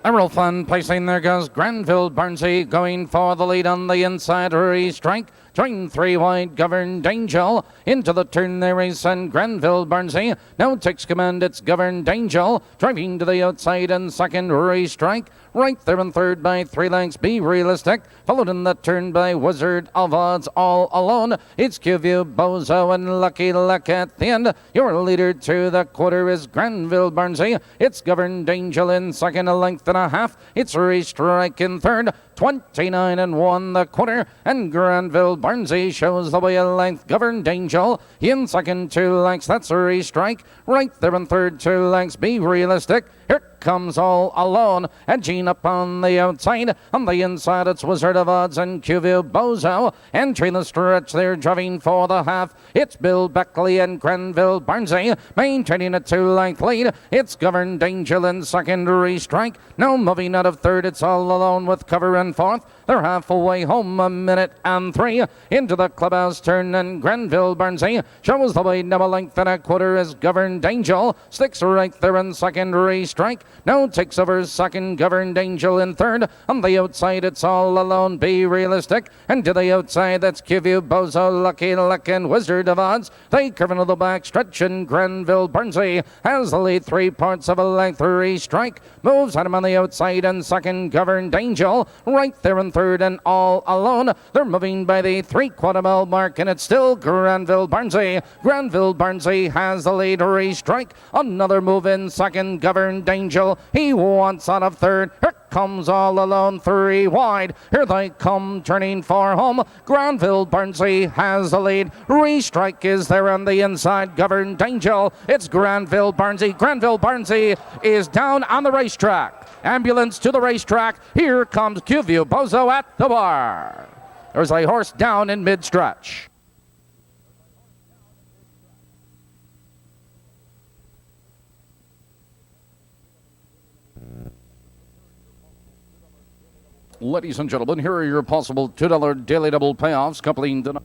A real fun placing. There goes Granville Barnsey going for the lead on the inside. Strike. Join 3 wide, Governed Angel. Into the turn they race, and Granville Barnsey now takes command. It's Governed Angel driving to the outside, and second, Strike. Right there in third by 3 lengths, Be Realistic. Followed in that turn by Wizard of Odds all alone. It's QView, Bozo, and Lucky Luck at the end. Your leader to the quarter is Granville Barnsey. It's Governed Angel in second, a length and a half. It's Strike in third. 29 and 1 the quarter, and Granville Barnsey shows the way a length. Governed Angel in second, 2 lengths. That's Strike. Right there in third, 2 lengths. Be Realistic. Here comes All Alone, edging up on the outside. On the inside, it's Wizard of Odds and QView, Bozo. Entering the stretch, they're driving for the half. It's Bill Beckley and Granville Barnsey maintaining a 2-length lead. It's Governed Angel in second, Strike. Now moving out of third, it's All Alone with cover in fourth. They're halfway home, 1 minute and 3 into the clubhouse turn, and Granville Barnsey shows the way. Now a length and a quarter is Governed Angel. Sticks right there in second, Strike. Now takes over second, Governed Angel in third. On the outside, it's All Alone, Be Realistic. And to the outside, that's QView, Bozo, Lucky Luck, and Wizard of Odds. They curve into the back stretch, and Granville Barnsey has the lead 3 parts of a length. Strike moves at him on the outside, and second, Governed Angel. Right there in third, and All Alone. They're moving by the 3/4 mile mark, and it's still Granville Barnsey. Granville Barnsey has the lead. Strike. Another move in second, Governed Angel. He wants out of third. Here comes All Alone, 3 wide. Here they come, turning for home. Granville Barnsey has the lead. Strike is there on the inside. Governed Angel. It's Granville Barnsey. Granville Barnsey is down on the racetrack. Ambulance to the racetrack. Here comes QView, Bozo at the bar. There's a horse down in mid-stretch. Ladies and gentlemen, here are your possible $2 daily double payoffs coupling tonight.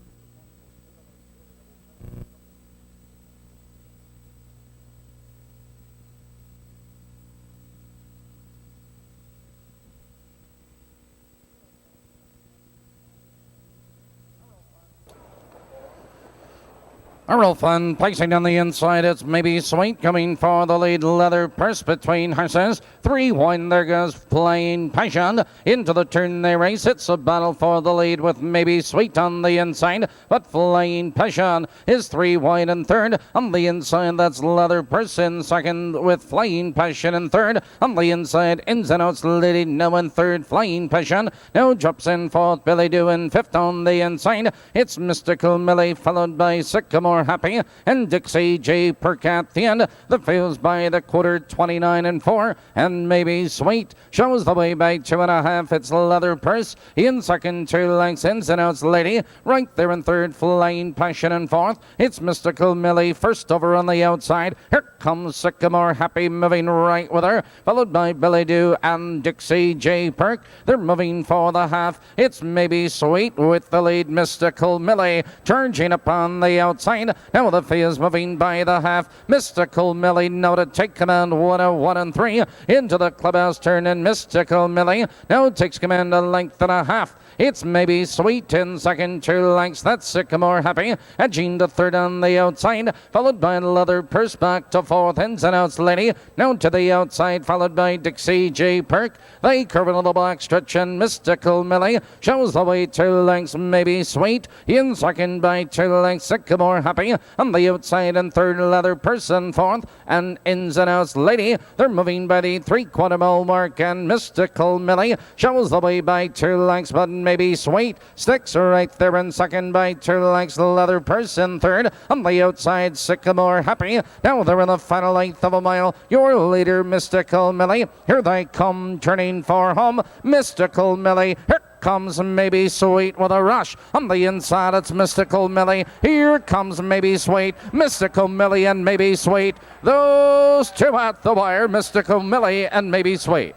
A real fun placing on the inside. It's Maybe Sweet coming for the lead. Leather Purse between horses. 3 wide. There goes Flying Passion. Into the turn they race. It's a battle for the lead with Maybe Sweet on the inside. But Flying Passion is 3 wide and third. On the inside, that's Leather Purse in second with Flying Passion in third. On the inside, Ins and Outs leading now in third. Flying Passion now drops in fourth. Billy Do in fifth on the inside. It's Mystical Millie followed by Sycamore Happy and Dixie J. Perk at the end. The fields by the quarter, 29 and 4, and Maybe Sweet shows the way by 2.5. It's Leather Purse in second, 2 lengths. Ins and Outs Lady right there in third. Flying Passion in fourth. It's Mystical Millie first over on the outside. Here comes Sycamore Happy moving right with her, followed by Billy Do and Dixie J. Perk. They're moving for the half. It's Maybe Sweet with the lead. Mystical Millie charging upon the outside. Now the fee is moving by the half. Mystical Millie now to take command. 101 and 3 into the clubhouse turn, and Mystical Millie now takes command a length and a half. It's Maybe Sweet in second, 2 lengths. That's Sycamore Happy edging to third on the outside, followed by Leather Purse back to fourth. Ins and Outs Lady now to the outside, followed by Dixie J. Perk. They curve into the black stretch, and Mystical Millie shows the way 2 lengths. Maybe Sweet in second by 2 lengths. Sycamore Happy on the outside and third. Leather Purse in fourth, and Ins and Outs Lady. They're moving by the 3/4 mile mark, and Mystical Millie shows the way by 2 lengths, but Maybe Sweet sticks right there in second by 2 lengths. Leather Purse in third. On the outside, Sycamore Happy. Now they're in the final 1/8 of a mile. Your leader, Mystical Millie. Here they come, turning for home. Mystical Millie. Here comes Maybe Sweet with a rush. On the inside, it's Mystical Millie. Here comes Maybe Sweet. Mystical Millie and Maybe Sweet. Those two at the wire, Mystical Millie and Maybe Sweet.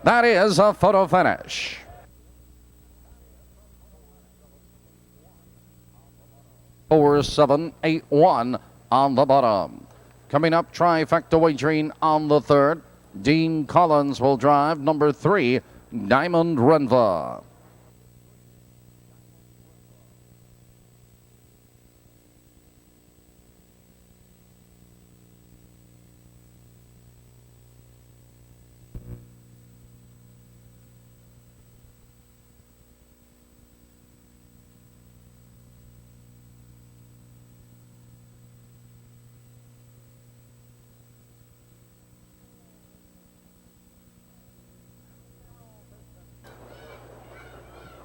That is a photo finish. 4-7-8-1 on the bottom. Coming up, trifecta wagering on the third. Dean Collins will drive number 3, Diamond Renva.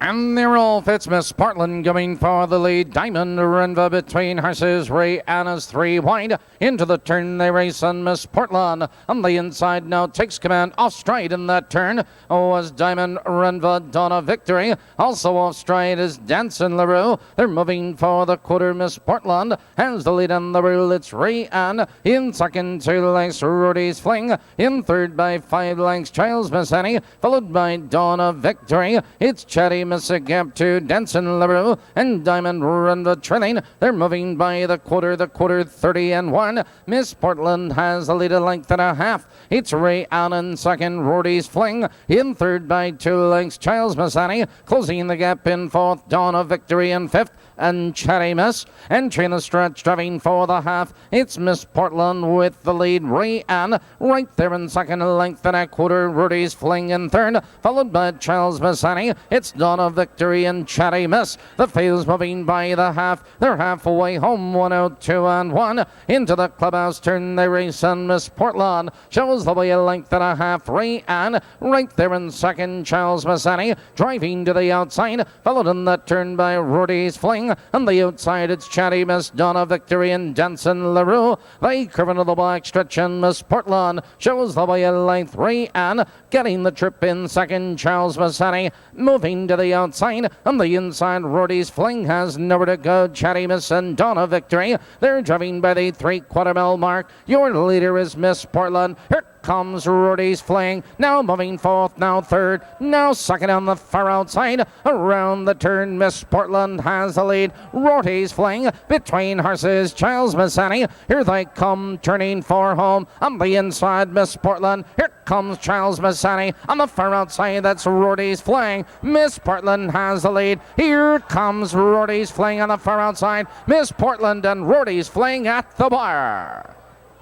And they're all fits. Miss Portland going for the lead. Diamond Renva between horses. Ray Anna's 3 wide. Into the turn they race, and Miss Portland on the inside now takes command. Off stride in that turn was Diamond Renva, Donna Victory. Also off stride is Dancing LaRue. They're moving for the quarter. Miss Portland has the lead on the rule. It's Ray Ann in second, 2 lengths. Rudy's Fling in third by 5 lengths. Child's Miss Annie, followed by Donna Victory. It's Chatty Miss Gap to Dancing LaRue and Diamond Renva trailing. They're moving by the quarter 30 and 1. Miss Portland has a lead a length and a half. It's Ray Ann in second, Rudy's Fling in third by 2 lengths. Child's Miss Annie closing the gap in fourth. Donna Victory in fifth, and Cherry Miss entering the stretch, driving for the half. It's Miss Portland with the lead. Ray Ann right there in second, a length and a quarter. Rudy's Fling in third, followed by Charles Miss Annie. It's Donna Victory and Cherry Miss. The field's moving by the half. They're halfway home, 102 and 1. Into the clubhouse turn they race, and Miss Portland shows the way a length and a half. Ray Ann right there in second. Charles Miss Annie driving to the outside, followed in that turn by Rudy's Fling. On the outside, it's Chatty Miss, Donna Victory, and Dancing LaRue. They curve into the black stretch, and Miss Portland shows the way a length. Ray Ann getting the trip in second. Charles Miss Annie moving to the outside. On the inside, Rudy's Fling has nowhere to go. Chatty Miss and Donna Victory, they're driving by the 3/4 mile mark. Your leader is Miss Portland. Here comes Rudy's Fling, now moving fourth, now third, now second on the far outside. Around the turn, Miss Portland has the lead. Rudy's Fling between horses. Child's Miss Annie, here they come, turning for home. On the inside, Miss Portland, here comes Child's Miss Annie. On the far outside, that's Rudy's Fling. Miss Portland has the lead. Here comes Rudy's Fling on the far outside. Miss Portland and Rudy's Fling at the bar.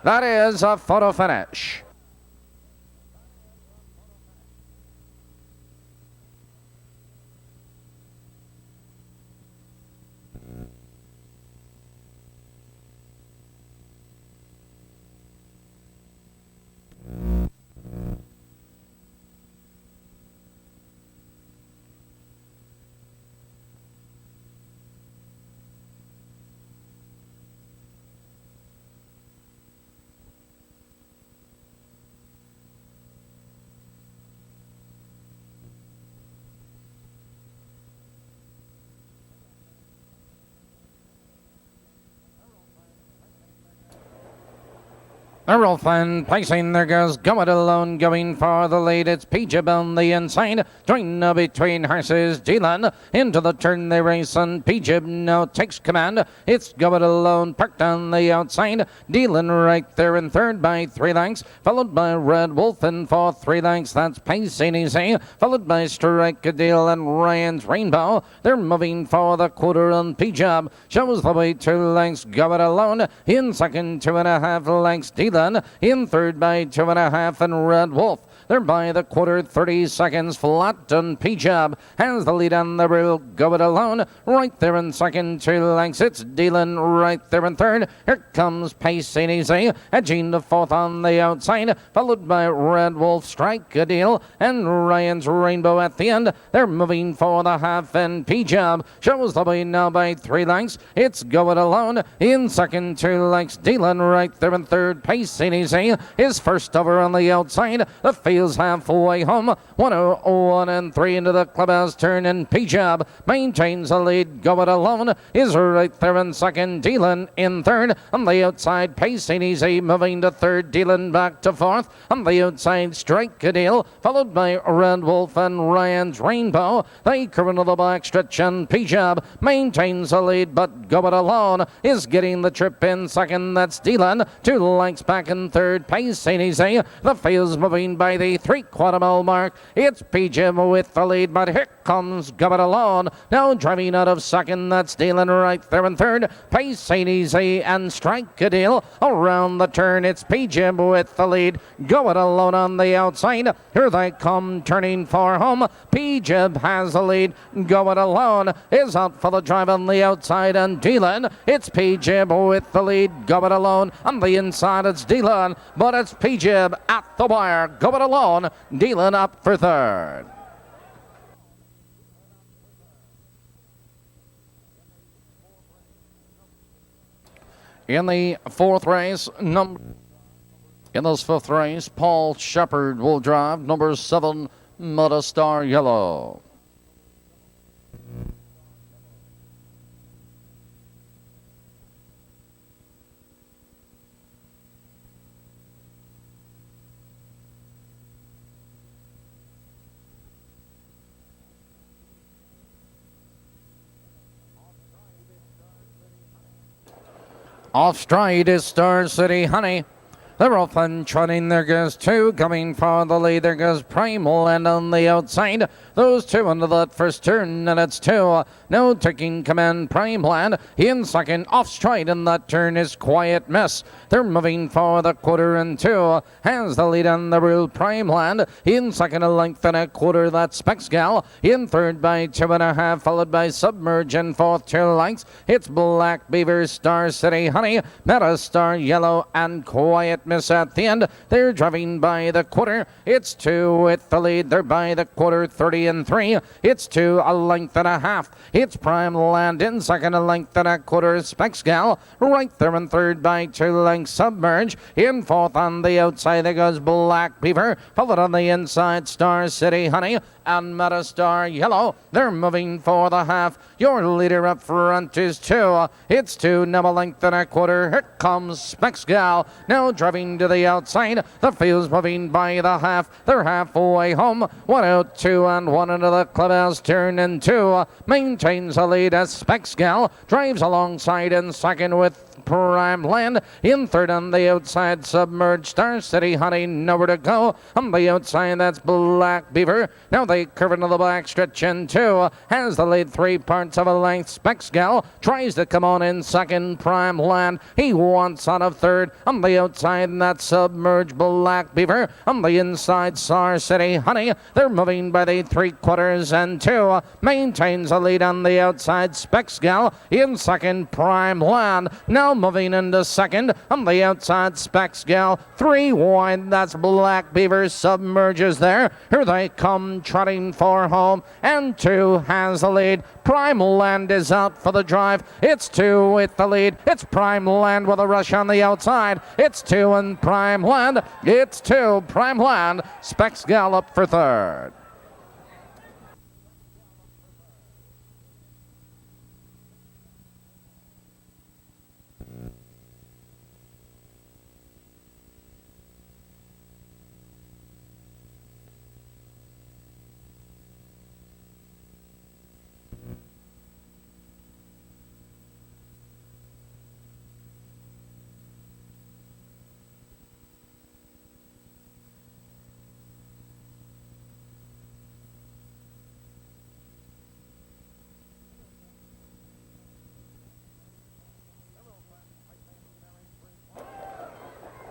That is a photo finish. Earl Flynn placing, there goes Go It Alone going for the lead. It's Peajib on the inside, join between horses. Dylan into the turn they race, and Peajib now takes command. It's Go It Alone parked on the outside. Dylan right there in third by 3 lengths, followed by Red Wolf in fourth, 3 lengths. That's Pacing Easy, followed by Strike a Deal and Ryan's Rainbow. They're moving for the quarter, and Peajib shows the way 2 lengths. Go It Alone in second, 2.5 lengths. Dylan in third by 2.5, and Red Wolf, they're by the quarter, 30 seconds flat, and Peajib has the lead on the reel. Go It Alone right there in second, 2 lengths. It's Dylan right there in third. Here comes Pacing Easy, edging the fourth on the outside, followed by Red Wolf, Strike a Deal, and Ryan's Rainbow at the end. They're moving for the half, and Peajib shows the way now by 3 lengths. It's Go It Alone in second, 2 lengths. Dylan right there in third. Pacing Easy is first over on the outside. The field feels halfway home. 101 and 3 into the clubhouse turn, and P-Job maintains the lead. Go It Alone is right there in second. Dylan in third. On the outside, Pacing Easy moving to third. Dylan back to fourth. On the outside, Strike a Deal, followed by Red Wolf and Ryan's Rainbow. They curve into the back stretch, and P-Job maintains the lead, but Go It Alone is getting the trip in second. That's Dylan. 2 lengths back in third. Pacing Easy. The field's moving by the 3/4 mile mark. It's P-Job with the lead, but here comes Go It Alone. Now driving out of second. That's Dylan right there in third. Pacing Easy and Strike a Deal around the turn. It's P-Job with the lead. Go It Alone on the outside. Here they come turning for home. P-Job has the lead. Go It Alone is out for the drive on the outside, and Dylan. It's P-Job with the lead. Go It Alone on the inside. It's Dylan, but it's P-Job at the wire. Go It Alone. Dylan up for third. In the fourth race, in this fifth race, Paul Shepard will drive number 7, Meta Star Yellow. Off stride is Star City Honey. They're off and trotting. There goes 2 coming for the lead. There goes Primal, and on the outside, those 2 into that first turn, and it's 2. No taking command. Primeland in second. Off stride in that turn is Quiet Miss. They're moving for the 1/4 and 2. Has the lead on the rule. Primeland in second, a length and a 1/4. That's Specs Gal in third by 2.5, followed by Submerge in fourth, 2 lengths. It's Black Beaver, Star City Honey, Meta Star Yellow, and Quiet Miss at the end. They're driving by the 1/4. It's 2 with the lead. They're by the 1/4, 30 and 3. It's 2, a length and a half. It's Primeland in second, a length and a 1/4. Specs Gal right there in third by 2 lengths. Submerge in fourth. On the outside, there goes Black Beaver, followed on the inside, Star City Honey and Meta Star Yellow. They're moving for the half. Your leader up front is 2. It's 2, now a length and a 1/4. Here comes Specs Gal, now driving to the outside. The field's moving by the half. They're halfway home. 1 out, 2 and 1 into the clubhouse turn, and 2 maintains the lead as Specs Gal drives alongside in second with Primeland in third. On the outside, Submerged, Star City Honey, nowhere to go. On the outside, that's Black Beaver. Now they curve into the back stretch, and 2 has the lead 3/4 of a length. Specs Gal tries to come on in second. Primeland, he wants out of third. On the outside, that's Submerged, Black Beaver. On the inside, Star City Honey. They're moving by the 3/4, and 2 maintains the lead on the outside. Specs Gal in second. Primeland now moving into second. On the outside, Specs Gal 3 wide. That's Black Beaver. Submerges there. Here they come trotting for home, and 2 has the lead. Primeland is out for the drive. It's 2 with the lead. It's Primeland with a rush on the outside. It's 2 and Primeland. It's 2 Primeland. Specs Gal up for third.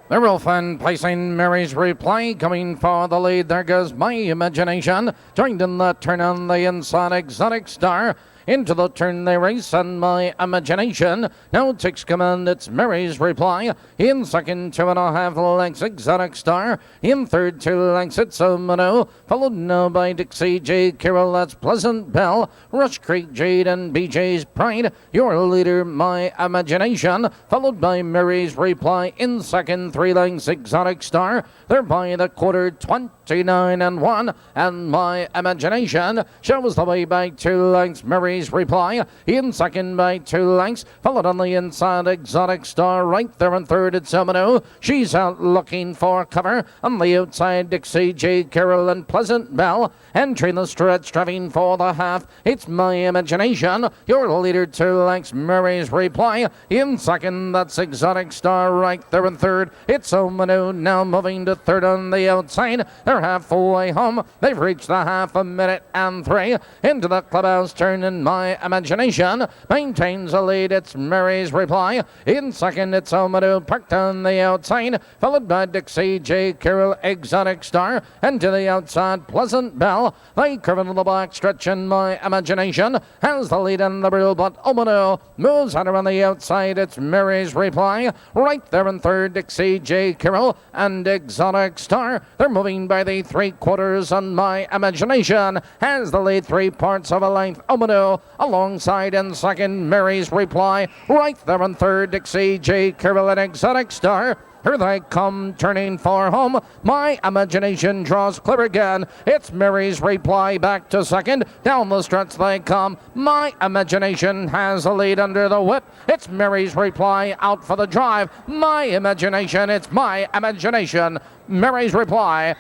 The real fun placing Mary's Replay coming for the lead. There goes My Imagination. Joined in the turn on the inside, Exotic Star. Into the turn they race, and My Imagination now takes command. It's Mary's Reply. In second, 2.5 lengths, Exotic Star. In third, 2 lengths, It's a Mano. Followed now by Dixie J. Carroll, that's Pleasant Bell. Rush Creek Jade and BJ's Pride. Your leader, My Imagination. Followed by Mary's Reply. In second, 3 lengths, Exotic Star. They're by the 1/4, 20 29-1, and My Imagination shows the way by 2 lengths. Mary's Reply in second by 2 lengths, followed on the inside Exotic Star. Right there in third, it's Omino. She's out looking for cover. On the outside, Dixie, J. Carroll, and Pleasant Bell. Entering the stretch, driving for the half, it's My Imagination. Your leader 2 lengths. Mary's Reply in second, that's Exotic Star. Right there in third, it's Omino. Now moving to third on the outside. They're halfway home. They've reached the half a minute and 3 into the clubhouse turn, and My Imagination maintains a lead. It's Mary's Reply in second. It's Omino parked on the outside, followed by Dixie, J. Carroll, Exotic Star, and to the outside Pleasant Bell. They curve into the back stretch, and My Imagination has the lead in the middle, but Omino moves on around the outside. It's Mary's Reply right there in third, Dixie, J. Carroll, and Exotic Star. They're moving by the 3/4, and My Imagination has the lead 3 parts of a length. Omino alongside in second, Mary's Reply right there in third, Dixie, J. Carroll, and Exotic Star. Here they come, turning for home. My Imagination draws clear again. It's Mary's Reply back to second. Down the stretch they come. My Imagination has a lead under the whip. It's Mary's Reply out for the drive. My Imagination, it's My Imagination. Mary's Reply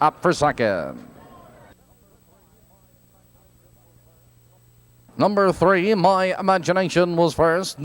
up for second. Number 3, My Imagination was first.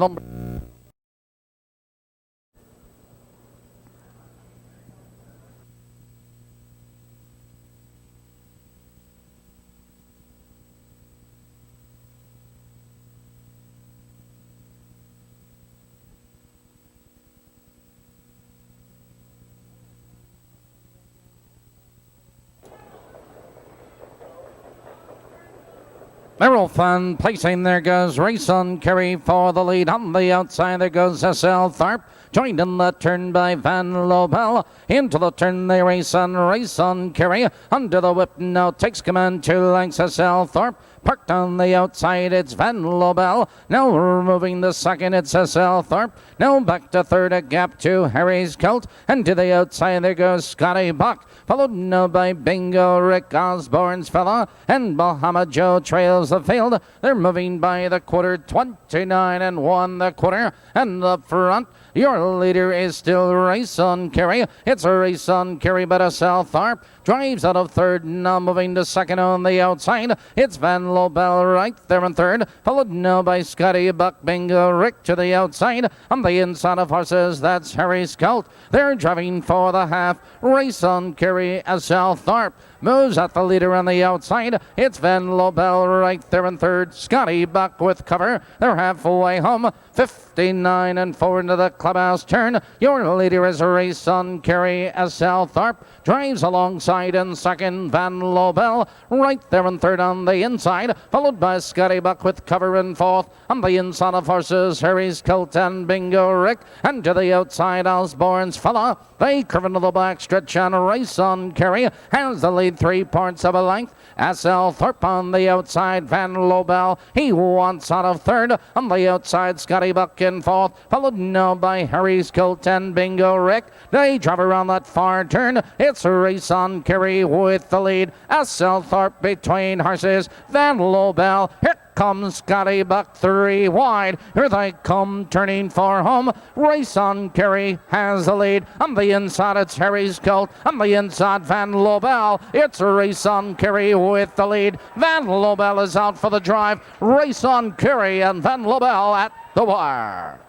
Merrill Fun placing, there goes Race on Kerry for the lead. On the outside there goes S.L. Tharp, joined in the turn by Van Lobel. Into the turn they race on Kerry. Under the whip now takes command 2 lengths. S.L. Tharp parked on the outside, it's Van Lobel. Now removing the second, it's S.L. Tharp. Now back to third, a gap to Harry's Colt. And to the outside there goes Scotty Buck, followed now by Bingo Rick, Osborne's Fella, and Bahama Joe trails the field. They're moving by the quarter, 29-1 the quarter, and the front. Your leader is still Race on Kerry. It's a Race on Kerry, but S.L. Tharp drives out of third, now moving to second on the outside. It's Van Lobel right there in third, followed now by Scotty Buck, Bingo Rick to the outside. On the inside of horses, that's Harry's Colt. They're driving for the half. Race on Kerry, S.L. Tharp moves at the leader on the outside. It's Van Lobel right there in third. Scotty Buck with cover. They're halfway home. 59-4 into the clubhouse turn. Your leader is a Race on Kerry. S.L. Tharp drives alongside in second. Van Lobel right there in third on the inside, followed by Scotty Buck with cover in fourth. On the inside of horses, Harry's Colt and Bingo Rick, and to the outside Osborne's Fella. They curve into the back stretch, and Race on Kerry has the lead 3 parts of a length. S.L. Tharp on the outside, Van Lobel, he wants out of third. On the outside, Scotty Buck in fourth, followed now by Harry's Colt and Bingo Rick. They drive around that far turn. It's a Race on Kerry with the lead. S.L. Tharp between horses, Van Lobel. Here comes Scotty Buck 3 wide. Here they come, turning for home. Race on Kerry has the lead. On the inside, it's Harry's Colt. On the inside, Van Lobel. It's a Race on Kerry with the lead. Van Lobel is out for the drive. Race on Kerry and Van Lobel at the wire.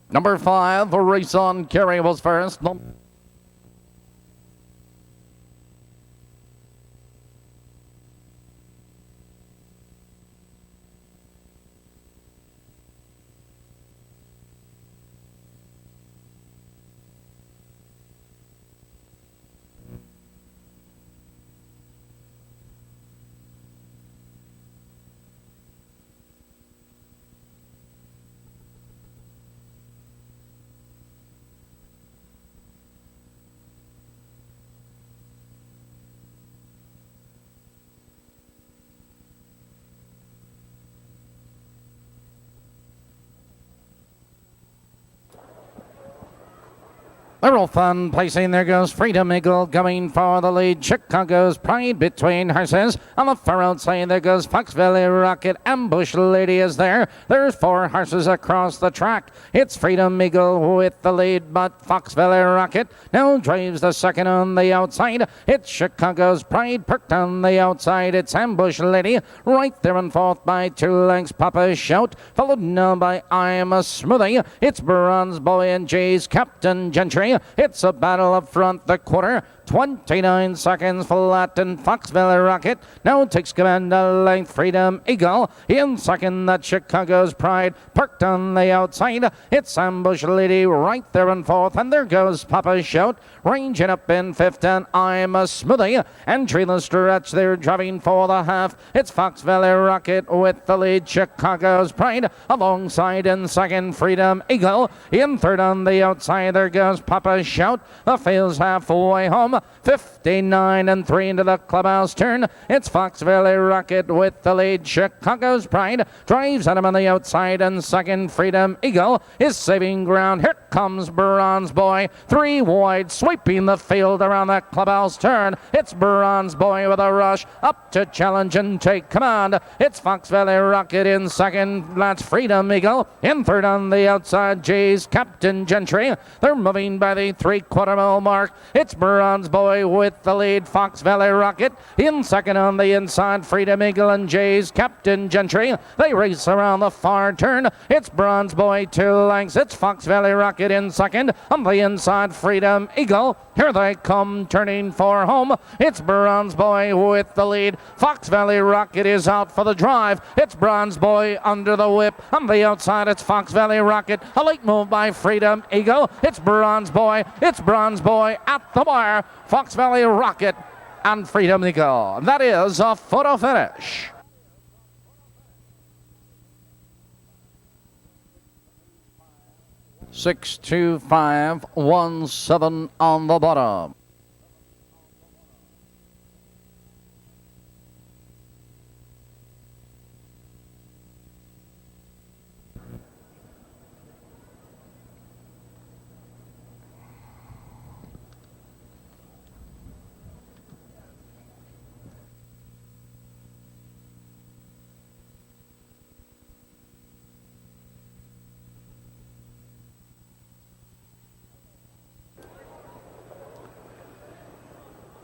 Number 5, Race on Kerry was first. A real fun placing. There goes Freedom Eagle going for the lead. Chicago's Pride between horses. On the far outside, there goes Fox Valley Rocket. Ambush Lady is there. There's 4 horses across the track. It's Freedom Eagle with the lead, but Fox Valley Rocket now drives the second on the outside. It's Chicago's Pride perked on the outside. It's Ambush Lady right there and forth by 2 lengths. Papa Shout, followed now by I'm a Smoothie. It's Bronze Boy and Jay's Captain Gentry. It's a battle up front the quarter. 29 seconds flat, and Fox Valley Rocket now takes command a length. Freedom Eagle in second. That Chicago's Pride parked on the outside. It's Ambush Lady right there and fourth, and there goes Papa Shout ranging up in fifth, and I'm a Smoothie. Entry the stretch, they're driving for the half. It's Fox Valley Rocket with the lead. Chicago's Pride alongside in second. Freedom Eagle in third on the outside. There goes Papa Shout. The field's halfway home. 59 and 3 into the clubhouse turn. It's Fox Valley Rocket with the lead. Chicago's Pride drives at him on the outside, and second. Freedom Eagle is saving ground. Here comes Bronze Boy, 3 wide, sweeping the field around that clubhouse turn. It's Bronze Boy with a rush up to challenge and take command. It's Fox Valley Rocket in second. That's Freedom Eagle in third on the outside. Jay's Captain Gentry. They're moving by the 3/4 mile mark. It's Bronze Boy with the lead. Fox Valley Rocket in second on the inside. Freedom Eagle and Jay's Captain Gentry. They race around the far turn. It's Bronze Boy 2 lengths. It's Fox Valley Rocket in second. On the inside, Freedom Eagle. Here they come turning for home. It's Bronze Boy with the lead. Fox Valley Rocket is out for the drive. It's Bronze Boy under the whip. On the outside, it's Fox Valley Rocket. A late move by Freedom Eagle. It's Bronze Boy. It's Bronze Boy at the wire. Fox Valley Rocket and Freedom Eagle. That is a photo finish. Six, 2, 5, 1, 7 on the bottom.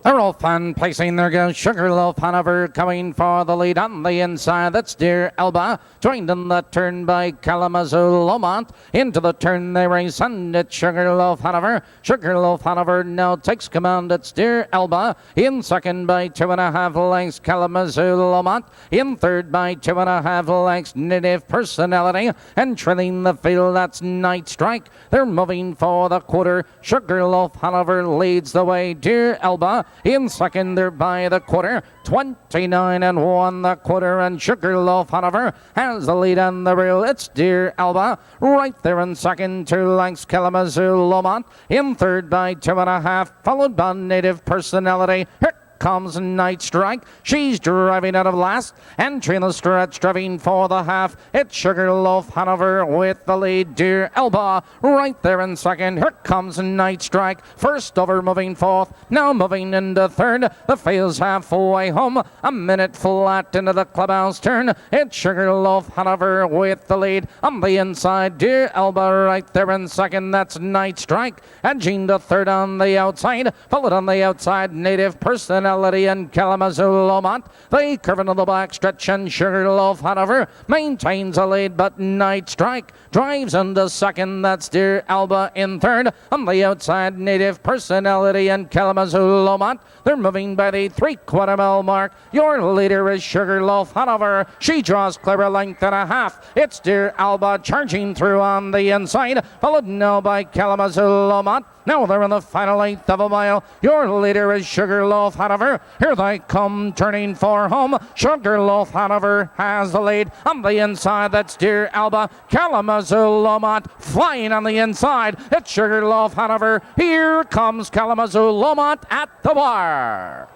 They're all fun placing. There goes Sugarloaf Hanover coming for the lead on the inside. That's Dear Elba, joined in the turn by Kalamazoo Lomont. Into the turn they race, and it's Sugarloaf Hanover. Sugarloaf Hanover now takes command. It's Dear Elba in second by 2.5 lengths. Kalamazoo Lomont in third by 2.5 lengths. Native Personality, and trailing the field, that's Night Strike. They're moving for the quarter. Sugarloaf Hanover leads the way. Dear Elba in second there by the quarter. 29 and 1 the quarter, and Sugarloaf Hanover has the lead on the reel. It's Dear Elba right there in second. 2 lengths Kalamazoo Lomont in third by 2.5, followed by Native Personality. Here comes Night Strike. She's driving out of last. Entry in the stretch, driving for the half. It's Sugarloaf Hanover with the lead. Dear Elba right there in second. Here comes Night Strike. First over, moving fourth. Now moving into third. The field's halfway home. A minute flat into the clubhouse turn. It's Sugarloaf Hanover with the lead. On the inside, Dear Elba right there in second. That's Night Strike. Edging to third on the outside. Followed on the outside, Native Personality and Kalamazoo Lomont. They curve into the back stretch, and Sugarloaf Hanover maintains a lead, but Night Strike drives into second. That's Dear Elba in third. On the outside, Native Personality and Kalamazoo Lomont. They're moving by the 3/4 mile mark. Your leader is Sugarloaf Hanover. She draws clear a length and a half. It's Dear Elba charging through on the inside, followed now by Kalamazoo Lomont. Now they're in the final 1/8 of a mile. Your leader is Sugarloaf Hanover. Here they come turning for home. Sugarloaf Hanover has the lead. On the inside, that's Dear Elba. Kalamazoo Lomont flying on the inside. It's Sugarloaf Hanover. Here comes Kalamazoo Lomont at the bar.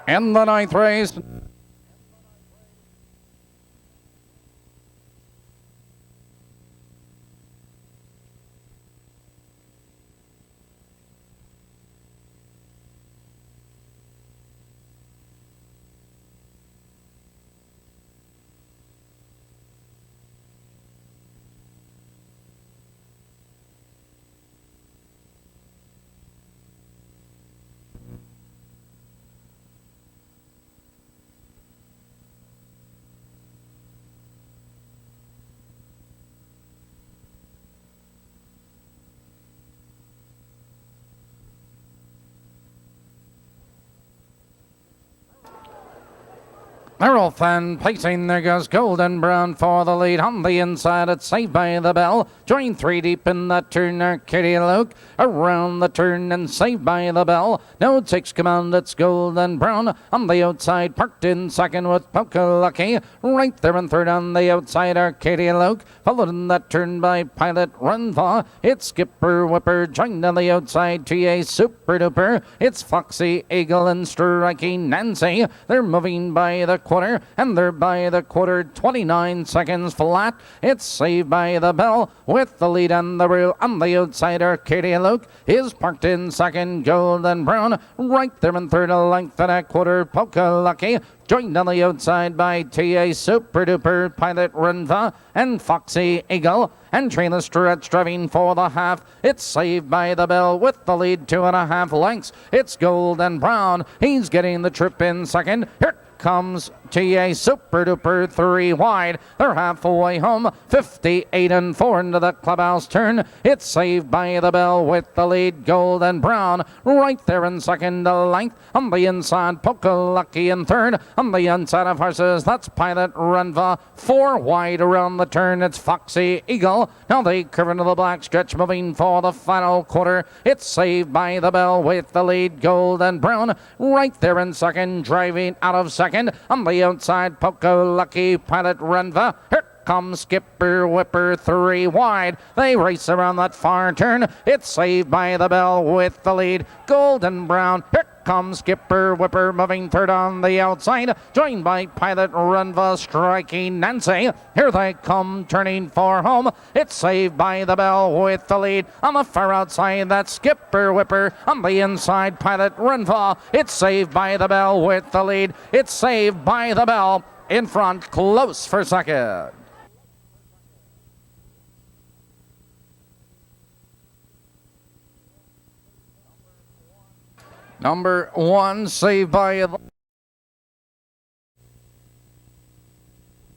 In the 9th race, Earl Fan placing, there goes Golden Brown for the lead. On the inside, it's Saved by the Bell. Join 3 deep in that turn, Arcadia Luke. Around the turn and Saved by the Bell. No 6 command, it's Golden Brown. On the outside, parked in second with Polka Lucky. Right there in third on the outside, Arcadia Luke. Followed in that turn by Pilot Run For. It's Skipper Whipper. Joined on the outside, TA Super Duper. It's Foxy Eagle and Striking Nancy. They're moving by the quarter, and they're by the quarter, 29 seconds flat. It's Saved by the Bell with the lead and the rule. On the outside, Arcadia Luke is parked in second. Golden Brown right there in third, a length and a quarter. Polka Lucky joined on the outside by TA Super Duper, Pilot Runva, and Foxy Eagle. And Trailer Stretch driving for the half. It's Saved by the Bell with the lead, 2.5 lengths. It's Golden Brown. He's getting the trip in second. Here comes TA Super Duper 3 wide. They're halfway home, 58 and 4 into the clubhouse turn. It's Saved by the Bell with the lead. Golden Brown right there in second, a length. On the inside, Polka Lucky in third. On the inside of horses, that's Pilot Runva. 4 wide around the turn, it's Foxy Eagle. Now they curve into the black stretch, moving for the final quarter. It's Saved by the Bell with the lead. Golden Brown right there in second, driving out of second. On the outside, Polka Lucky, Pilot Runva. Here comes Skipper Whipper 3 wide. They race around that far turn. It's Saved by the Bell with the lead. Golden Brown. Here comes Skipper Whipper moving third on the outside, joined by Pilot Runva, Striking Nancy. Here they come turning for home. It's Saved by the Bell with the lead. On the far outside, that's Skipper Whipper. On the inside, Pilot Runva. It's Saved by the Bell with the lead. It's Saved by the Bell in front, close for second. Number 1, Saved by the